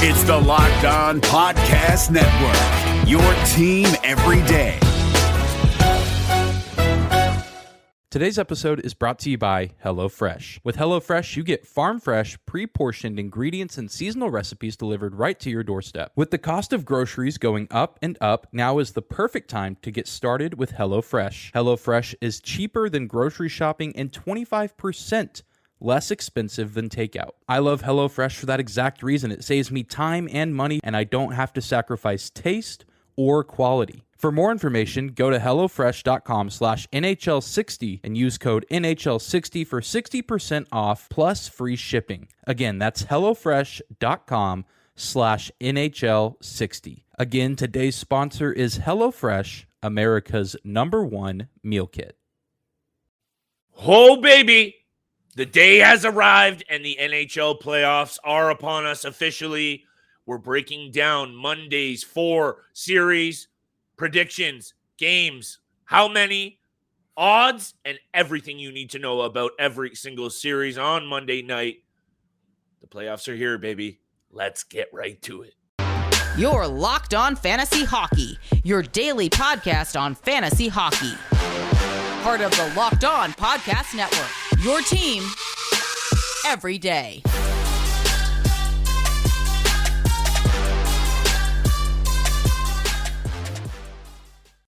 It's the Locked On Podcast Network, your team every day. Today's episode is brought to you by HelloFresh. With HelloFresh, you get farm-fresh, pre-portioned ingredients and seasonal recipes delivered right to your doorstep. With the cost of groceries going up and up, now is the perfect time to get started with HelloFresh. HelloFresh is cheaper than grocery shopping and 25% less expensive than takeout. I love HelloFresh for that exact reason. It saves me time and money, and I don't have to sacrifice taste or quality. For more information, go to HelloFresh.com/NHL60 and use code NHL60 for 60% off plus free shipping. Again, that's HelloFresh.com/NHL60. Again, today's sponsor is HelloFresh, America's #1 meal kit. Oh, baby. The day has arrived and the NHL playoffs are upon us officially. We're breaking down Monday's 4 series, predictions, games, how many, odds, and everything you need to know about every single series on Monday night. The playoffs are here, baby. Let's get right to it. You're Locked On Fantasy Hockey, your daily podcast on fantasy hockey. Part of the Locked On Podcast Network, your team every day.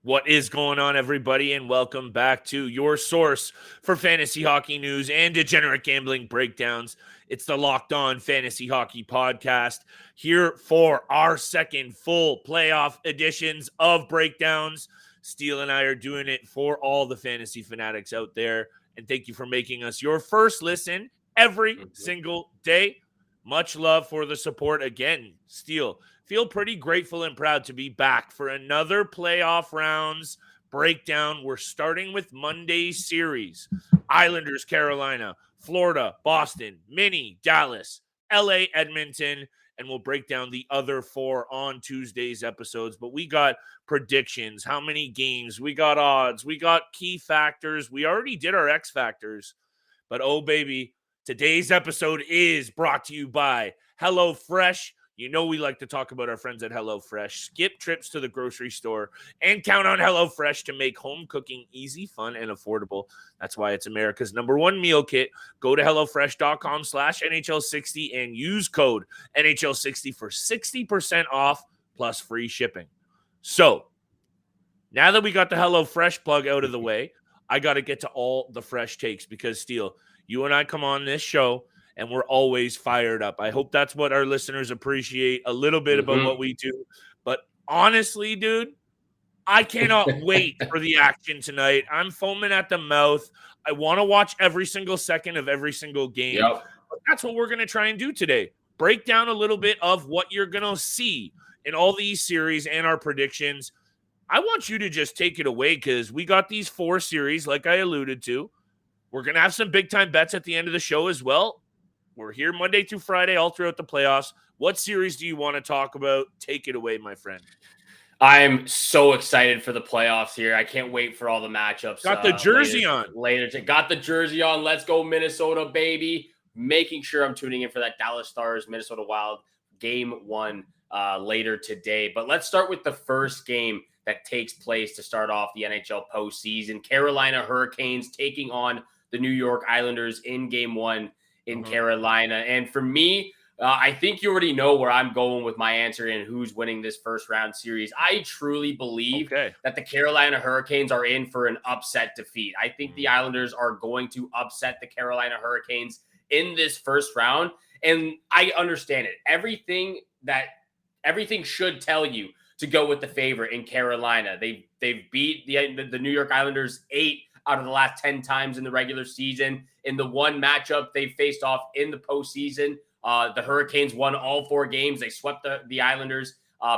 What is going on, everybody, and welcome back to your source for fantasy hockey news and degenerate gambling breakdowns. It's the Locked On Fantasy Hockey Podcast, here for our second full playoff editions of breakdowns. Steele and I are doing it for all the fantasy fanatics out there, and thank you for making us your first listen every single day. Much love for the support again, Steele. Feel pretty grateful and proud to be back for another playoff rounds breakdown. We're starting with Monday's series. Islanders, Carolina, Florida, Boston, Minnie, Dallas, LA, Edmonton, and we'll break down the other 4 on Tuesday's episodes. But we got predictions, how many games, we got odds, we got key factors. We already did our X factors. But oh, baby, today's episode is brought to you by HelloFresh. You know we like to talk about our friends at HelloFresh. Skip trips to the grocery store and count on HelloFresh to make home cooking easy, fun, and affordable. That's why it's America's #1 meal kit. Go to HelloFresh.com/NHL60 and use code NHL60 for 60% off plus free shipping. So, now that we got the HelloFresh plug out of the way, I got to get to all the fresh takes because, Steele, you and I come on this show and we're always fired up. I hope that's what our listeners appreciate a little bit about what we do. But honestly, dude, I cannot wait for the action tonight. I'm foaming at the mouth. I want to watch every single second of every single game. But that's what we're going to try and do today. Break down a little bit of what you're going to see in all these series and our predictions. I want you to just take it away because we got these 4 series, like I alluded to. We're going to have some big-time bets at the end of the show as well. We're here Monday through Friday, all throughout the playoffs. What series do you want to talk about? Take it away, my friend. I'm so excited for the playoffs here. I can't wait for all the matchups. Got the jersey on. Got the jersey on. Let's go, Minnesota, baby. Making sure I'm tuning in for that Dallas Stars, Minnesota Wild game 1 later today. But let's start with the first game that takes place to start off the NHL postseason. Carolina Hurricanes taking on the New York Islanders in game 1 in Carolina. And for me, I think you already know where I'm going with my answer and who's winning this first round series. I truly believe that the Carolina Hurricanes are in for an upset defeat. I think the Islanders are going to upset the Carolina Hurricanes in this first round. And I understand it. Everything should tell you to go with the favorite in Carolina. They've beat the New York Islanders 8 out of the last 10 times in the regular season. In the one matchup they faced off in the postseason, the Hurricanes won all 4 games. They swept the Islanders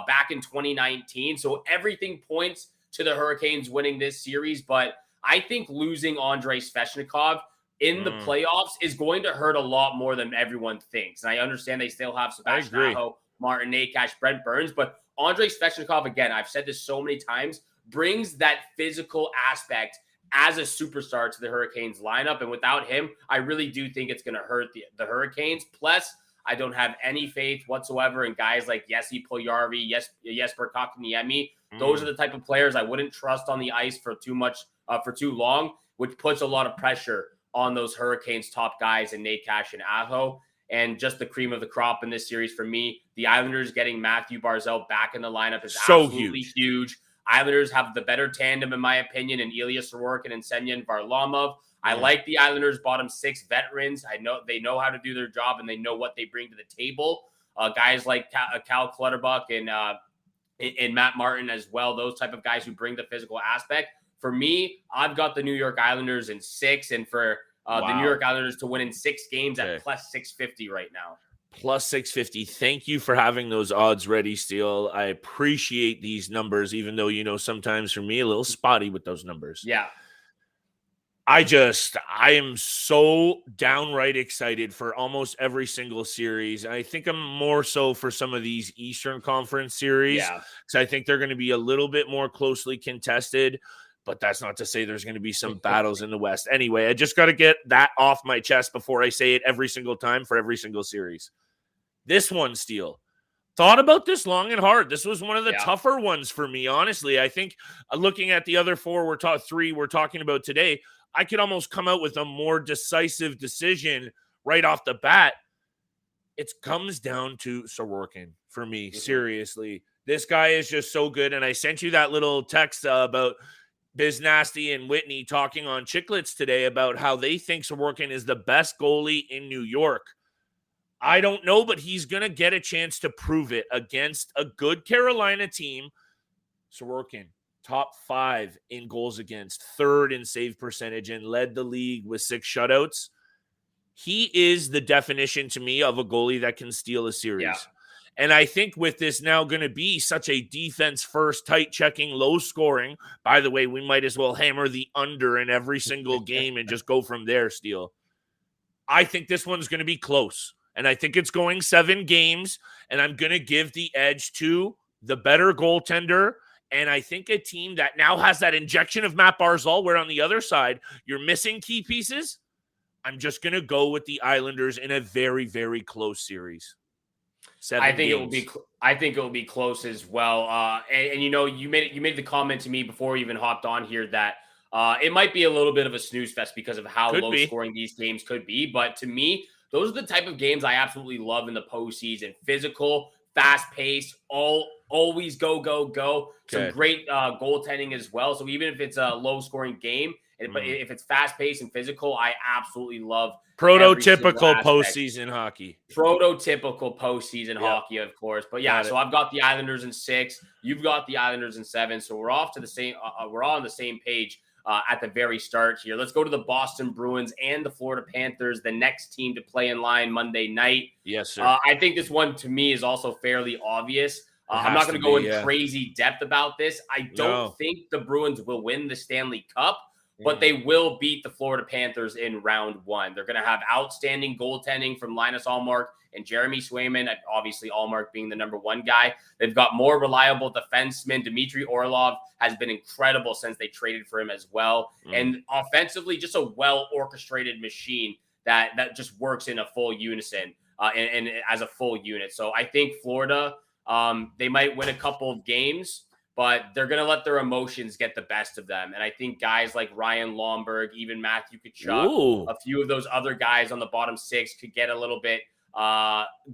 back in 2019. So everything points to the Hurricanes winning this series. But I think losing Andrei Svechnikov in the playoffs is going to hurt a lot more than everyone thinks. And I understand they still have Sebastian Aho, Martin Necas, Brent Burns, but Andrei Svechnikov, again, I've said this so many times, brings that physical aspect as a superstar to the Hurricanes lineup. And without him, I really do think it's going to hurt the Hurricanes. Plus, I don't have any faith whatsoever in guys like Jesse Puljujarvi, Jesper Kotkaniemi. Those are the type of players I wouldn't trust on the ice for too long, which puts a lot of pressure on those Hurricanes top guys in Nate Cash and Aho. And just the cream of the crop in this series for me, the Islanders getting Matthew Barzal back in the lineup is So absolutely huge. Islanders have the better tandem, in my opinion, in Ilya Sorokin and Semyon Varlamov. I like the Islanders' bottom 6 veterans. I know they know how to do their job and they know what they bring to the table. Guys like Cal Clutterbuck and Matt Martin as well. Those type of guys who bring the physical aspect. For me, I've got the New York Islanders in 6, and for the New York Islanders to win in 6 games at plus 650 right now. Plus 650. Thank you for having those odds ready, Steele. I appreciate these numbers, even though, sometimes for me, a little spotty with those numbers. Yeah. I am so downright excited for almost every single series. I think I'm more so for some of these Eastern Conference series. Yeah. Because I think they're going to be a little bit more closely contested. But that's not to say there's going to be some battles in the West. Anyway, I just got to get that off my chest before I say it every single time for every single series. This one, Steele. Thought about this long and hard. This was one of the tougher ones for me, honestly. I think looking at the other 3 we're talking about today, I could almost come out with a more decisive decision right off the bat. It comes down to Sorokin for me, seriously. This guy is just so good, and I sent you that little text about Biz Nasty and Whitney talking on Chicklets today about how they think Sorokin is the best goalie in New York. I don't know, but he's going to get a chance to prove it against a good Carolina team. Sorokin, top 5 in goals against, 3rd in save percentage, and led the league with 6 shutouts. He is the definition to me of a goalie that can steal a series. Yeah. And I think with this now going to be such a defense-first, tight-checking, low-scoring, by the way, we might as well hammer the under in every single game and just go from there, Steele. I think this one's going to be close. And I think it's going 7 games, and I'm going to give the edge to the better goaltender. And I think a team that now has that injection of Matt Barzal, where on the other side, you're missing key pieces. I'm just going to go with the Islanders in a very, very close series. 7 I think games. it will be close as well. And you made the comment to me before we even hopped on here that it might be a little bit of a snooze fest because of how low scoring these games could be. But to me, those are the type of games I absolutely love in the postseason. Physical, fast-paced, always go, go, go. Some great goaltending as well. So even if it's a low-scoring game, but if it's fast-paced and physical, I absolutely love prototypical postseason hockey. Prototypical postseason hockey, of course. But yeah, so I've got the Islanders in 6. You've got the Islanders in 7. So we're off to the same. We're all on the same page at the very start here. Let's go to the Boston Bruins and the Florida Panthers, the next team to play in line Monday night. Yes, sir. I think this one to me is also fairly obvious. I'm not going to go in crazy depth about this. I don't think the Bruins will win the Stanley Cup, but they will beat the Florida Panthers in round 1. They're going to have outstanding goaltending from Linus Ullmark and Jeremy Swayman, obviously Ullmark being the number 1 guy. They've got more reliable defensemen. Dmitry Orlov has been incredible since they traded for him as well. And offensively, just a well-orchestrated machine that just works in a full unison and as a full unit. So I think Florida, they might win a couple of games, but they're going to let their emotions get the best of them. And I think guys like Ryan Lomberg, even Matthew Tkachuk, a few of those other guys on the bottom 6 could get a little bit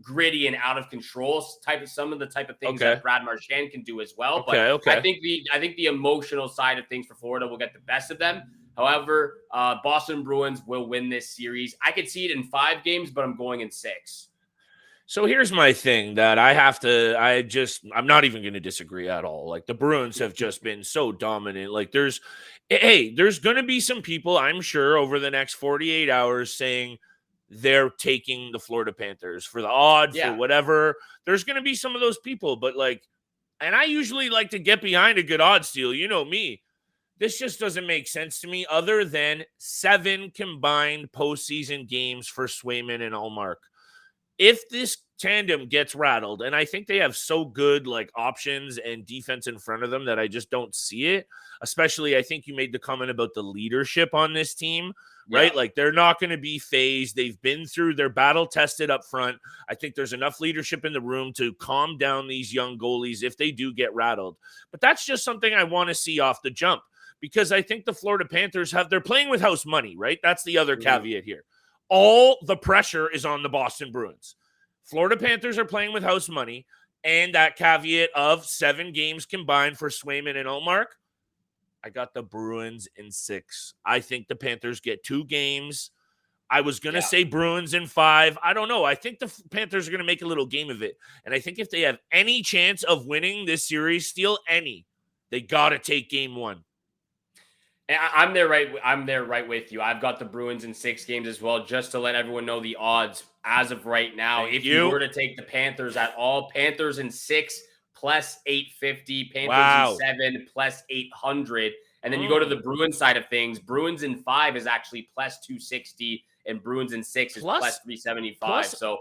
gritty and out of control, some of the type of things that Brad Marchand can do as well. But I think the emotional side of things for Florida will get the best of them. However, Boston Bruins will win this series. I could see it in 5 games, but I'm going in 6. So here's my thing that I'm not even going to disagree at all. Like the Bruins have just been so dominant. Like there's going to be some people, I'm sure, over the next 48 hours saying they're taking the Florida Panthers for the odd, for whatever. There's going to be some of those people, but and I usually like to get behind a good odds deal. You know me. This just doesn't make sense to me other than 7 combined postseason games for Swayman and Ullmark. If this tandem gets rattled. And I think they have so good like options and defense in front of them that I just don't see it. Especially, I think you made the comment about the leadership on this team, right? Like they're not going to be phased. They've been through, they're battle tested up front. I think there's enough leadership in the room to calm down these young goalies if they do get rattled. But that's just something I want to see off the jump, because I think the Florida Panthers they're playing with house money, right? That's the other caveat here. All the pressure is on the Boston Bruins. Florida Panthers are playing with house money, and that caveat of 7 games combined for Swayman and Ullmark. I got the Bruins in 6. I think the Panthers get 2 games. I was going to say Bruins in 5. I don't know. I think the Panthers are going to make a little game of it. And I think if they have any chance of winning this series, they got to take game 1. I'm there right with you. I've got the Bruins in 6 games as well, just to let everyone know the odds as of right now. If you were to take the Panthers at all, Panthers in 6 plus 850, Panthers in 7 plus 800. And then you go to the Bruins side of things. Bruins in 5 is actually plus 260, and Bruins in 6 is plus 375. So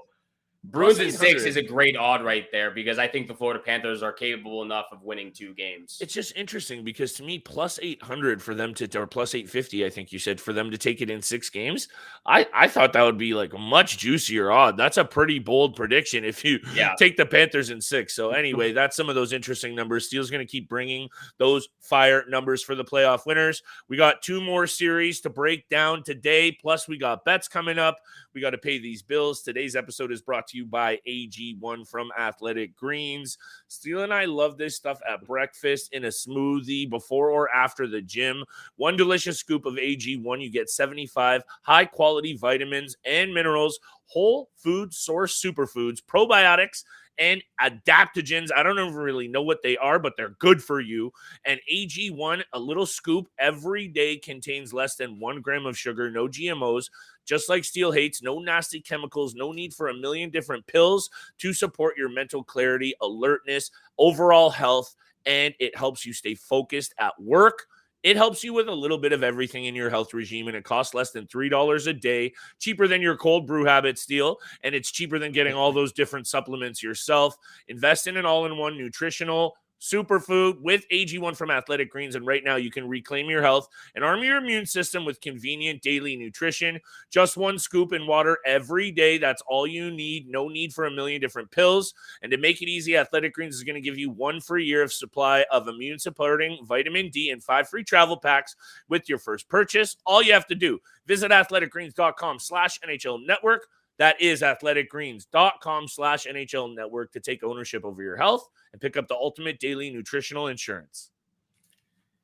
Bruins in 6 is a great odd right there, because I think the Florida Panthers are capable enough of winning 2 games. It's just interesting because to me, plus 800 for them or plus 850, I think you said, for them to take it in 6 games. I thought that would be like a much juicier odd. That's a pretty bold prediction if you take the Panthers in 6. So anyway, that's some of those interesting numbers. Steele's going to keep bringing those fire numbers for the playoff winners. We got 2 more series to break down today. Plus we got bets coming up. We got to pay these bills. Today's episode is brought to you by AG1 from Athletic Greens. Steele and I love this stuff at breakfast, in a smoothie, before or after the gym. 1 delicious scoop of AG1, you get 75 high-quality vitamins and minerals, whole food source superfoods, probiotics, and adaptogens. I don't even really know what they are, but they're good for you. And AG1, a little scoop every day, contains less than 1 gram of sugar, no GMOs. Just like Steele hates, no nasty chemicals, no need for a million different pills to support your mental clarity, alertness, overall health, and it helps you stay focused at work. It helps you with a little bit of everything in your health regime, and it costs less than $3 a day, cheaper than your cold brew habit, Steele, and it's cheaper than getting all those different supplements yourself. Invest in an all-in-one nutritional superfood with AG1 from Athletic Greens, and right now you can reclaim your health and arm your immune system with convenient daily nutrition. Just 1 scoop in water every day. That's all you need. No need for a million different pills. And to make it easy, Athletic Greens is going to give you 1 free year of supply of immune-supporting vitamin D and 5 free travel packs with your first purchase. All you have to do, visit athleticgreens.com/NHL Network. That is athleticgreens.com/NHL Network to take ownership over your health and pick up the ultimate daily nutritional insurance.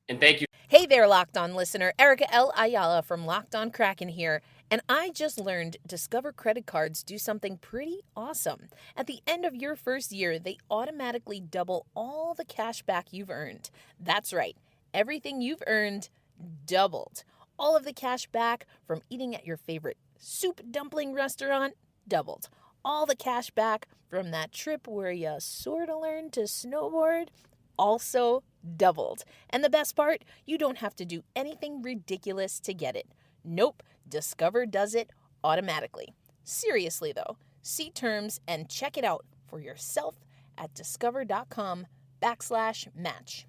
And thank you. Hey there, Locked On listener. Erica L. Ayala from Locked On Kraken here. And I just learned Discover credit cards do something pretty awesome. At the end of your first year, they automatically double all the cash back you've earned. That's right. Everything you've earned doubled. All of the cash back from eating at your favorite soup dumpling restaurant doubled. All the cash back from that trip where you sort of learned to snowboard also doubled. And the best part, you don't have to do anything ridiculous to get it. Nope, Discover does it automatically. Seriously though, see terms and check it out for yourself at discover.com/match.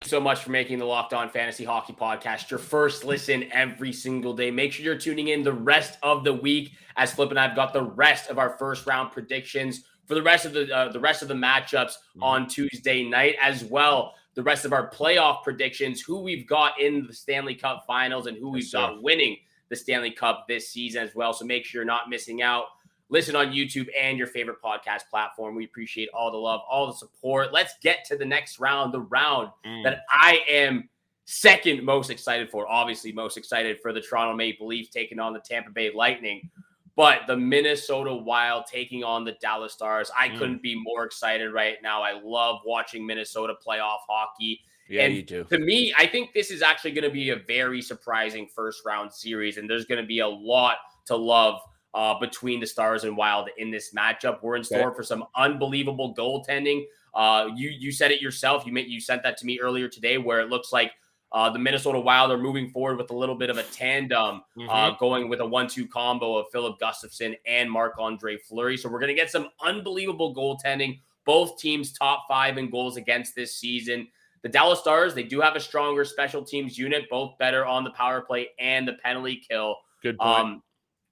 So much for making the Locked On Fantasy Hockey Podcast your first listen every single day. Make sure you're tuning in the rest of the week, as Flip and I've got the rest of our first round predictions for the rest of the matchups on Tuesday night, as well the rest of our playoff predictions, who we've got in the Stanley Cup Finals and who we've got winning the Stanley Cup this season as well. So make sure you're not missing out. Listen on YouTube and your favorite podcast platform. We appreciate all the love, all the support. Let's get to the next round, the round that I am second most excited for. Obviously, most excited for the Toronto Maple Leafs taking on the Tampa Bay Lightning. But the Minnesota Wild taking on the Dallas Stars. I couldn't be more excited right now. I love watching Minnesota playoff hockey. Yeah, and you do. To me, I think this is actually going to be a very surprising first round series. And there's going to be a lot to love between the Stars and Wild in this matchup. We're in store for some unbelievable goaltending. You said it yourself. You sent that to me earlier today, where it looks like The Minnesota Wild are moving forward with a little bit of a tandem, going with a 1-2 combo of Philip Gustafsson and Marc-Andre Fleury. So we're going to get some unbelievable goaltending. Both teams top 5 in goals against this season. The Dallas Stars, they do have a stronger special teams unit, both better on the power play and the penalty kill. Good point.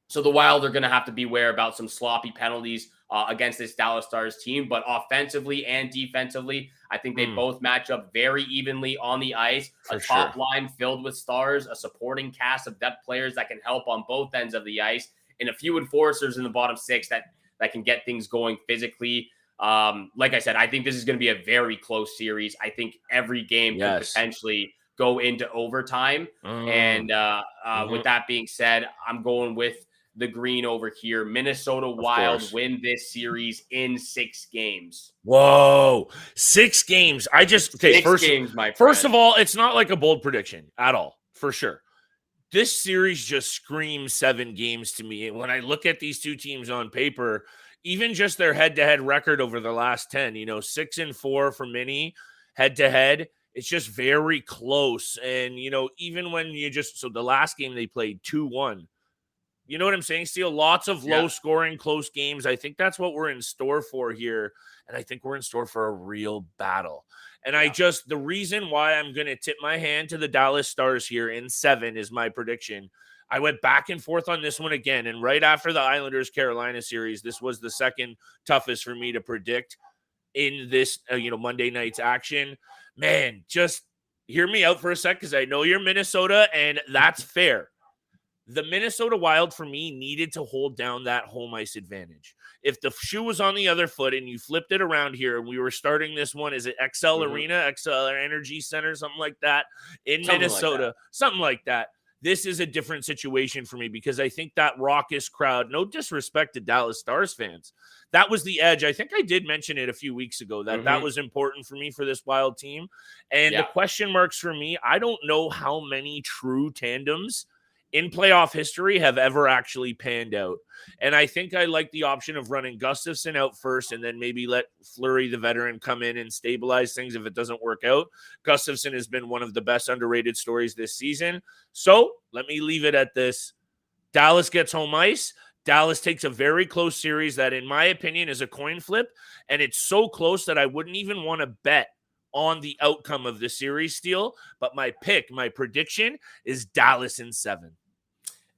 So the Wild are going to have to beware about some sloppy penalties against this Dallas Stars team. But offensively and defensively, I think they both match up very evenly on the ice. A top line filled with stars, a supporting cast of depth players that can help on both ends of the ice, and a few enforcers in the bottom 6 that can get things going physically. Like I said, I think this is going to be a very close series. I think every game could potentially go into overtime. And with that being said, I'm going with the green over here. Minnesota Wild win this series in 6 games. Whoa, 6 games. First of all, it's not like a bold prediction at all, for sure. This series just screams 7 games to me. And when I look at these two teams on paper, even just their head-to-head record over the last 10, 6-4 for Minnie head-to-head, it's just very close. And, even when so the last game they played 2-1. You know what I'm saying, Steele? Lots of low-scoring, close games. I think that's what we're in store for here. And I think we're in store for a real battle. And the reason why I'm going to tip my hand to the Dallas Stars here in 7 is my prediction. I went back and forth on this one again. And right after the Islanders-Carolina series, this was the second toughest for me to predict in this, Monday night's action. Man, just hear me out for a sec, because I know you're Minnesota, and that's fair. The Minnesota Wild, for me, needed to hold down that home ice advantage. If the shoe was on the other foot and you flipped it around here and we were starting this one, is it XL Arena, XL Energy Center, something like that in Minnesota, something like that. This is a different situation for me, because I think that raucous crowd, no disrespect to Dallas Stars fans, that was the edge. I think I did mention it a few weeks ago that that was important for me for this Wild team. And the question marks for me, I don't know how many true tandems in playoff history have ever actually panned out. And I think I like the option of running Gustafsson out first and then maybe let Fleury, the veteran, come in and stabilize things if it doesn't work out. Gustafsson has been one of the best underrated stories this season. So let me leave it at this. Dallas gets home ice. Dallas takes a very close series that, in my opinion, is a coin flip. And it's so close that I wouldn't even want to bet on the outcome of the series, Steele. But my prediction is Dallas in 7.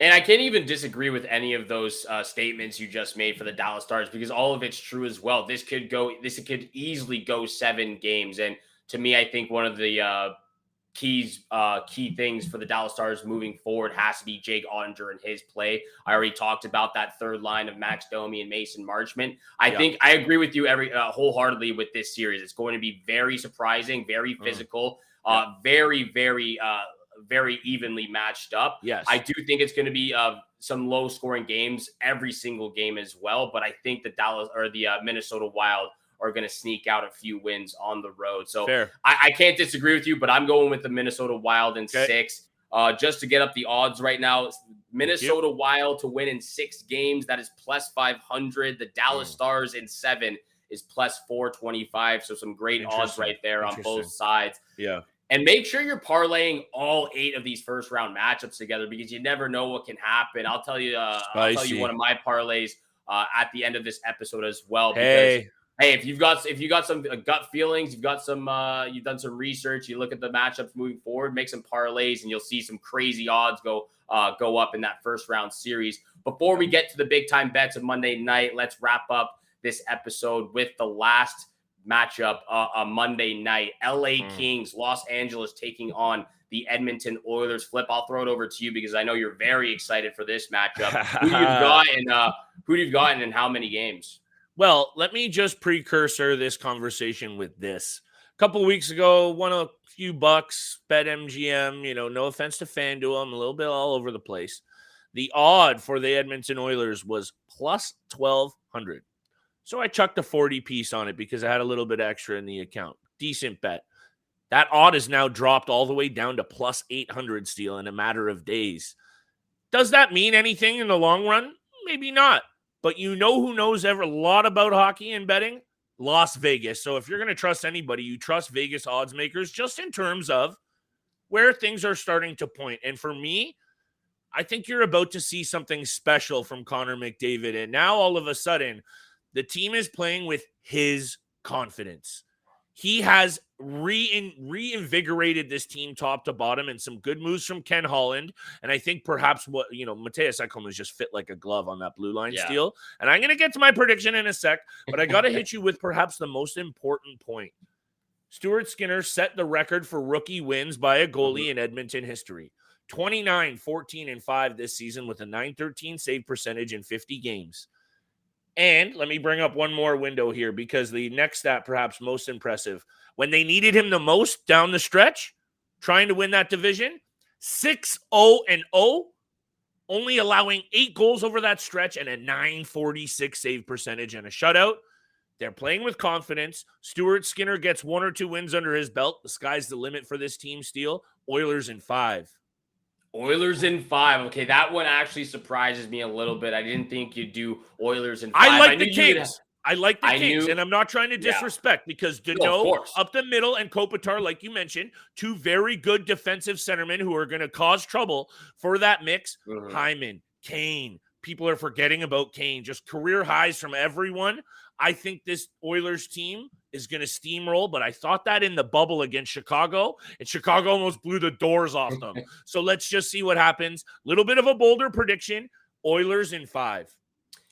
And I can't even disagree with any of those statements you just made for the Dallas Stars, because all of it's true as well. This could easily go 7 games. And to me, I think one of the key things for the Dallas Stars moving forward has to be Jake Ottinger and his play. I already talked about that third line of Max Domi and Mason Marchment. I think I agree with you wholeheartedly with this series. It's going to be very surprising, very physical, very evenly matched up. Yes. I do think it's going to be some low scoring games every single game as well. But I think the Minnesota Wild are going to sneak out a few wins on the road. So I can't disagree with you, but I'm going with the Minnesota Wild in 6. Just to get up the odds right now, Minnesota Wild to win in 6 games, that is plus 500. The Dallas Stars in 7 is plus 425. So some great odds right there on both sides. Yeah. And make sure you're parlaying all 8 of these first round matchups together, because you never know what can happen. I'll tell you one of my parlays at the end of this episode as well. Because if you've got some gut feelings, you've done some research, you look at the matchups moving forward, make some parlays, and you'll see some crazy odds go up in that first round series. Before we get to the big time bets of Monday night, let's wrap up this episode with the last matchup on Monday night. LA Kings, Los Angeles taking on the Edmonton Oilers. Flip, I'll throw it over to you because I know you're very excited for this matchup. Who do you've gotten and how many games? Well, let me just precursor this conversation with this. A couple weeks ago, won a few bucks, bet MGM, no offense to FanDuel, I'm a little bit all over the place. The odd for the Edmonton Oilers was plus 1,200. So I chucked a 40 piece on it because I had a little bit extra in the account. Decent bet. That odd is now dropped all the way down to plus 800 Steele in a matter of days. Does that mean anything in the long run? Maybe not. But who knows a lot about hockey and betting? Las Vegas. So if you're going to trust anybody, you trust Vegas odds makers just in terms of where things are starting to point. And for me, I think you're about to see something special from Connor McDavid. And now all of a sudden, the team is playing with his confidence. He has reinvigorated this team top to bottom, and some good moves from Ken Holland. And I think perhaps Mateus Ekholm has just fit like a glove on that blue line steal. And I'm going to get to my prediction in a sec, but I got to hit you with perhaps the most important point. Stuart Skinner set the record for rookie wins by a goalie in Edmonton history. 29, 14, and 5 this season with a .913 save percentage in 50 games. And let me bring up one more window here, because the next stat, perhaps most impressive, when they needed him the most down the stretch, trying to win that division, 6-0-0, only allowing 8 goals over that stretch and a .946 save percentage and a shutout. They're playing with confidence. Stuart Skinner gets 1 or 2 wins under his belt. The sky's the limit for this team, Steele. Oilers in 5. Oilers in 5. Okay, that one actually surprises me a little bit. I didn't think you'd do Oilers in 5. I like the Kings. And I'm not trying to disrespect, because Deneau up the middle and Kopitar, like you mentioned, 2 very good defensive centermen who are going to cause trouble for that mix. Hyman, Kane. People are forgetting about Kane. Just career highs from everyone. I think this Oilers team is going to steamroll, but I thought that in the bubble against Chicago, and Chicago almost blew the doors off them. So let's just see what happens. Little bit of a bolder prediction, Oilers in 5.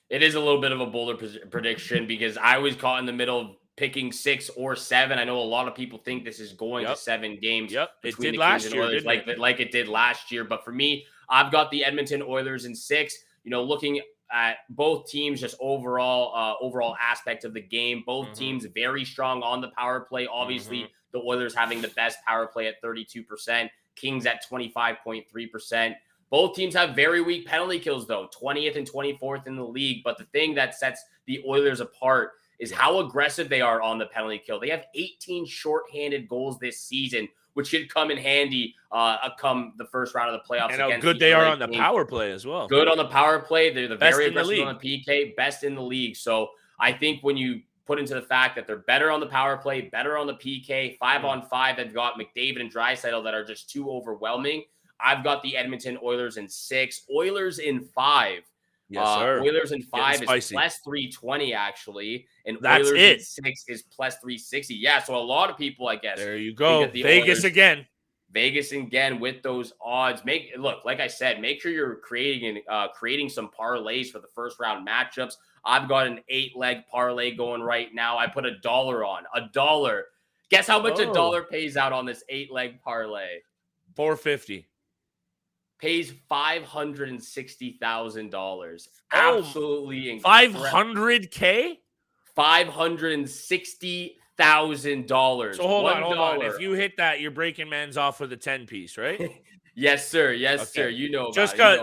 It is a little bit of a bolder prediction, because I was caught in the middle of picking 6 or 7. I know a lot of people think this is going to 7 games. It did last year, like it did last year. But for me, I've got the Edmonton Oilers in 6. Looking at both teams, just overall aspect of the game. Both teams very strong on the power play. Obviously, the Oilers having the best power play at 32%. Kings at 25.3%. Both teams have very weak penalty kills, though, 20th and 24th in the league. But the thing that sets the Oilers apart is how aggressive they are on the penalty kill. They have 18 shorthanded goals this season, which should come in handy come the first round of the playoffs. And how good they are on the power play as well. Good on the power play. They're the best very in the aggressive league. on the PK, best in the league. So I think when you put into the fact that they're better on the power play, better on the PK, 5-on-5, they've got McDavid and Draisaitl that are just too overwhelming. I've got the Edmonton Oilers in 6. Oilers in 5. Yes, sir. Oilers in 5 is spicy. +320, actually. And That's Oilers it. in 6 is +360. Yeah, so a lot of people, I guess. There you go. The Vegas Oilers, again. Vegas again with those odds. Like I said, make sure you're creating some parlays for the first round matchups. I've got an 8-leg parlay going right now. I put $1 on. $1. Guess how much $1 pays out on this 8-leg parlay? $450. Pays $560,000. Absolutely incredible. $500K? $560,000. So hold on. If you hit that, you're breaking men's off with a 10-piece, right? Yes, sir. Yes, Okay. sir. You know, just because,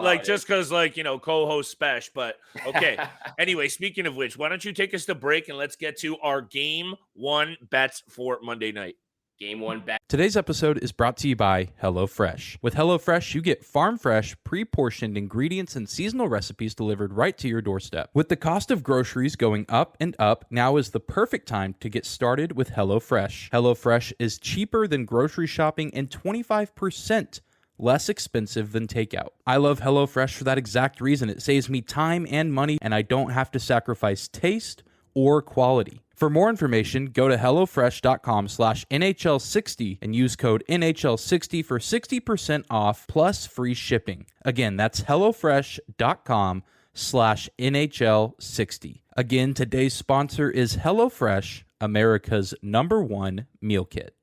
co-host special. But okay. Anyway, speaking of which, why don't you take us to break and let's get to our Game 1 bets for Monday night. Game 1 bet. Today's episode is brought to you by HelloFresh. With HelloFresh, you get farm-fresh, pre-portioned ingredients and seasonal recipes delivered right to your doorstep. With the cost of groceries going up and up, now is the perfect time to get started with HelloFresh. HelloFresh is cheaper than grocery shopping and 25% less expensive than takeout. I love HelloFresh for that exact reason. It saves me time and money, and I don't have to sacrifice taste or quality. For more information, go to HelloFresh.com/NHL60 and use code NHL60 for 60% off plus free shipping. Again, that's HelloFresh.com/NHL60. Again, today's sponsor is HelloFresh, America's #1 meal kit.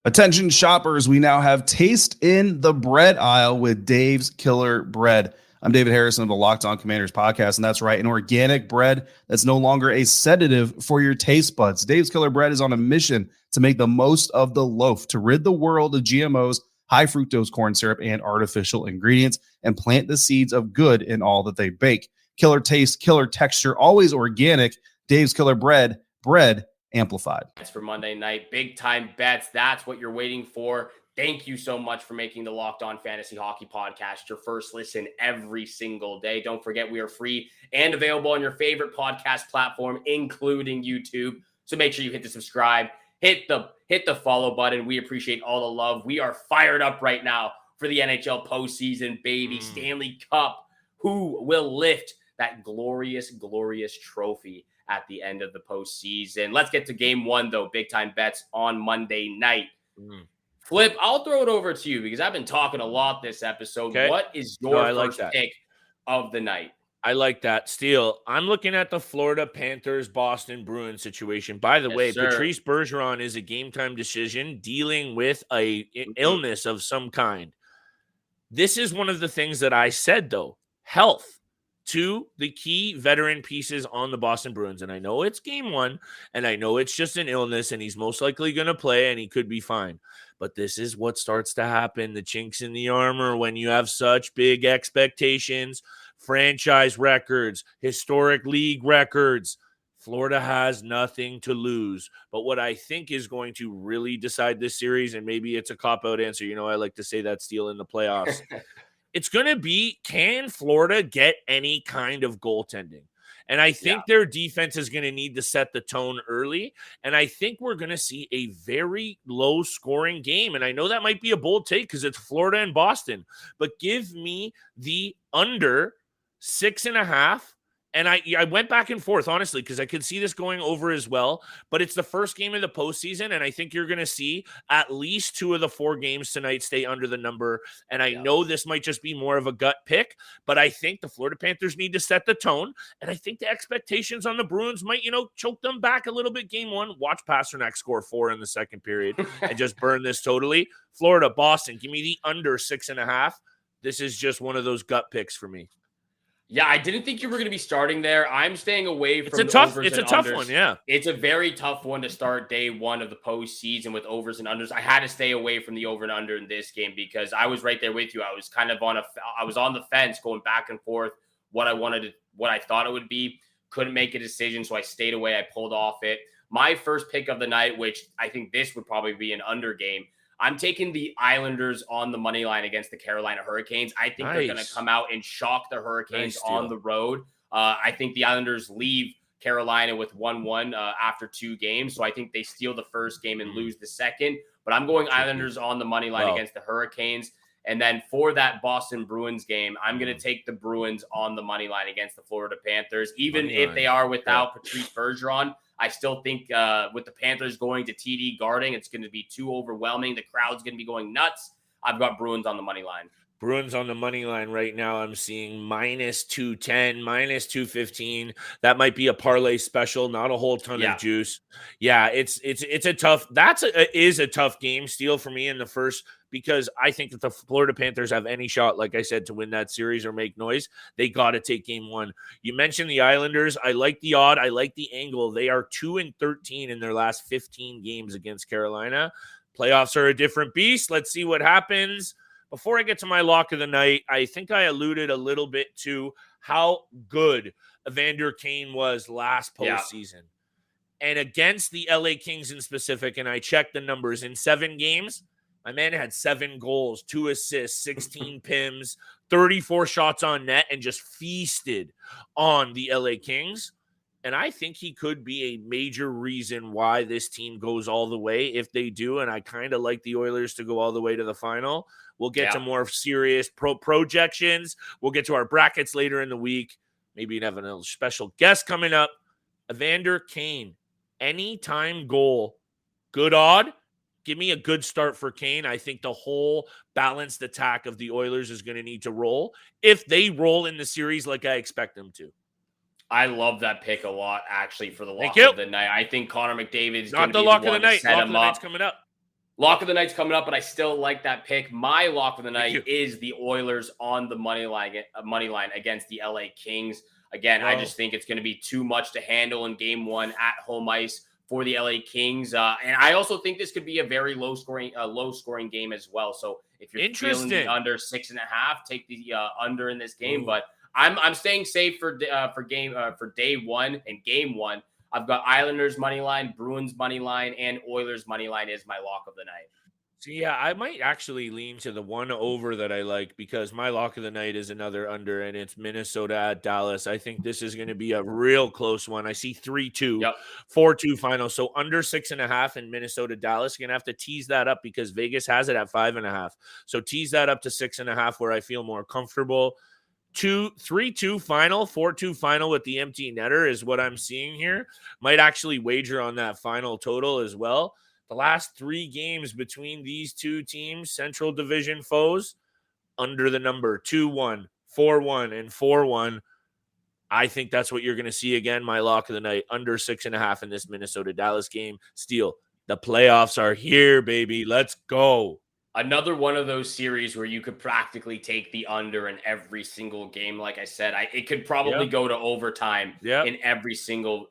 Attention shoppers, we now have Taste in the Bread aisle with Dave's Killer Bread. I'm David Harrison of the Locked On Commanders podcast, and that's right, an organic bread that's no longer a sedative for your taste buds. Dave's Killer Bread is on a mission to make the most of the loaf, to rid the world of GMOs, high fructose corn syrup, and artificial ingredients, and plant the seeds of good in all that they bake. Killer taste, killer texture, always organic. Dave's Killer Bread, bread amplified. That's for Monday night. Big time bets. That's what you're waiting for. Thank you so much for making the Locked On Fantasy Hockey Podcast your first listen every single day. Don't forget, we are free and available on your favorite podcast platform, including YouTube. So make sure you hit the subscribe, hit the follow button. We appreciate all the love. We are fired up right now for the NHL postseason, baby. Stanley Cup. Who will lift that glorious, glorious trophy at the end of the postseason? Let's get to game one, though. Big time bets on Monday night. Flip, I'll throw it over to you because I've been talking a lot this episode. Okay. What is your first that. pick of the night? I like that. Steele, I'm looking at the Florida Panthers Boston Bruins situation. By the way, sir. Patrice Bergeron is a game time decision dealing with a illness of some kind. This is one of the things that I said, though. Health to the key veteran pieces on the Boston Bruins. And I know it's game one, and I know it's just an illness, and he's most likely going to play, and he could be fine. But this is what starts to happen, the chinks in the armor, when you have such big expectations, franchise records, historic league records. Florida has nothing to lose. But what I think is going to really decide this series, and maybe it's a cop-out answer, I like to say that, Steele, in the playoffs, it's going to be, can Florida get any kind of goaltending? And I think their defense is going to need to set the tone early. And I think we're going to see a very low-scoring game. And I know that might be a bold take because it's Florida and Boston. But give me the under 6.5. And I went back and forth, honestly, because I could see this going over as well. But it's the first game of the postseason, and I think you're going to see at least 2 of the 4 games tonight stay under the number. And I know this might just be more of a gut pick, but I think the Florida Panthers need to set the tone. And I think the expectations on the Bruins might, choke them back a little bit game one. Watch Pasternak score 4 in the second period and just burn this totally. Florida, Boston, give me the under 6.5. This is just one of those gut picks for me. Yeah, I didn't think you were going to be starting there. I'm staying away from It's a tough one, yeah. It's a very tough one to start day one of the postseason with overs and unders. I had to stay away from the over and under in this game because I was right there with you. I was kind of I was on the fence going back and forth what I thought it would be. Couldn't make a decision, so I stayed away. I pulled off it. My first pick of the night, which I think this would probably be an under game, I'm taking the Islanders on the money line against the Carolina Hurricanes. I think they're going to come out and shock the Hurricanes on the road. I think the Islanders leave Carolina with 1-1 after 2 games. So I think they steal the first game and lose the second. But I'm going Islanders on the money line against the Hurricanes. And then for that Boston Bruins game, I'm going to take the Bruins on the money line against the Florida Panthers. Even if they are without Patrice Bergeron, I still think with the Panthers going to TD guarding, it's going to be too overwhelming. The crowd's going to be going nuts. I've got Bruins on the money line. Bruins on the money line right now. I'm seeing -210, -215. That might be a parlay special, not a whole ton of juice. Yeah, it's a tough. Is a tough game, Steele, for me in the first, because I think if the Florida Panthers have any shot, like I said, to win that series or make noise, they got to take game one. You mentioned the Islanders. I like the odd. I like the angle. They are 2-13 in their last 15 games against Carolina. Playoffs are a different beast. Let's see what happens. Before I get to my lock of the night, I think I alluded a little bit to how good Evander Kane was last postseason. And against the LA Kings in specific, and I checked the numbers, in 7 games, my man had 7 goals, 2 assists, 16 PIMs, 34 shots on net, and just feasted on the LA Kings. And I think he could be a major reason why this team goes all the way if they do. And I kind of like the Oilers to go all the way to the final. We'll get to more serious projections. We'll get to our brackets later in the week. Maybe have a special guest coming up. Evander Kane, anytime goal, good odd. Give me a good start for Kane. I think the whole balanced attack of the Oilers is going to need to roll if they roll in the series like I expect them to. I love that pick a lot, actually, for the lock of the night. I think Connor McDavid is going to be the lock of the one night. to set Lock him of the up. night's coming up. Lock of the night's coming up, but I still like that pick. My lock of the night is the Oilers on the money line against the LA Kings. Again, I just think it's going to be too much to handle in game one at home ice for the LA Kings. And I also think this could be a very low scoring game as well. So if you're feeling the under 6.5, take the under in this game. But I'm staying safe for day one and game one. I've got Islanders money line, Bruins money line, and Oilers money line is my lock of the night. So yeah, I might actually lean to the one over that I like because my lock of the night is another under, and it's Minnesota at Dallas. I think this is going to be a real close one. I see 3-2, 4-2 final. So under 6.5 in Minnesota, Dallas. You're going to have to tease that up because Vegas has it at 5.5. So tease that up to 6.5 where I feel more comfortable. 3-2 final, 4-2 final with the empty netter is what I'm seeing here. Might actually wager on that final total as well. The last 3 games between these two teams, Central Division foes, under the number 2-1, 4-1, and 4-1. I think that's what you're going to see again. My lock of the night, under 6.5 in this Minnesota-Dallas game. Steele, the playoffs are here, baby. Let's go. Another one of those series where you could practically take the under in every single game. Like I said, it could probably go to overtime in every single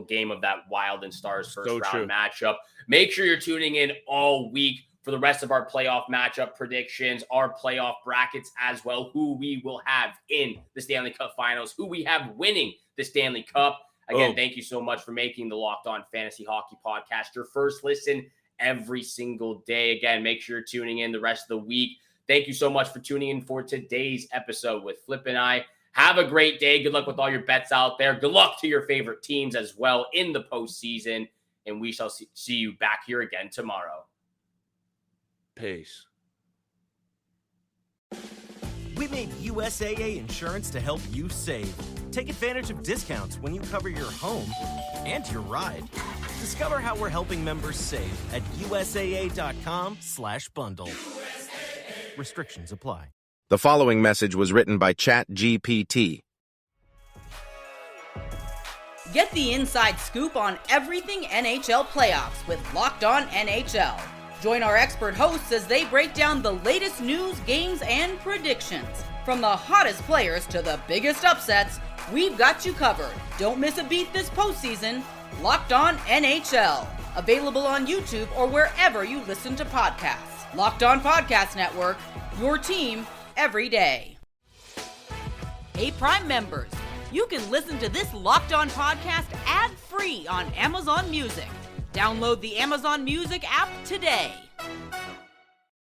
game of that Wild and Stars first round matchup. Make sure you're tuning in all week for the rest of our playoff matchup predictions, our playoff brackets as well, who we will have in the Stanley Cup Finals, who we have winning the Stanley Cup. Again, thank you so much for making the Locked On Fantasy Hockey Podcast your first listen every single day. Again, make sure you're tuning in the rest of the week. Thank you so much for tuning in for today's episode with Flip and I. Have a great day. Good luck with all your bets out there. Good luck to your favorite teams as well in the postseason. And we shall see you back here again tomorrow. Peace. We made USAA Insurance to help you save. Take advantage of discounts when you cover your home and your ride. Discover how we're helping members save at USAA.com/bundle. Restrictions apply. The following message was written by ChatGPT. Get the inside scoop on everything NHL playoffs with Locked On NHL. Join our expert hosts as they break down the latest news, games, and predictions. From the hottest players to the biggest upsets, we've got you covered. Don't miss a beat this postseason. Locked On NHL. Available on YouTube or wherever you listen to podcasts. Locked On Podcast Network. Your team every day. Hey, Prime members. You can listen to this Locked On podcast ad-free on Amazon Music. Download the Amazon Music app today.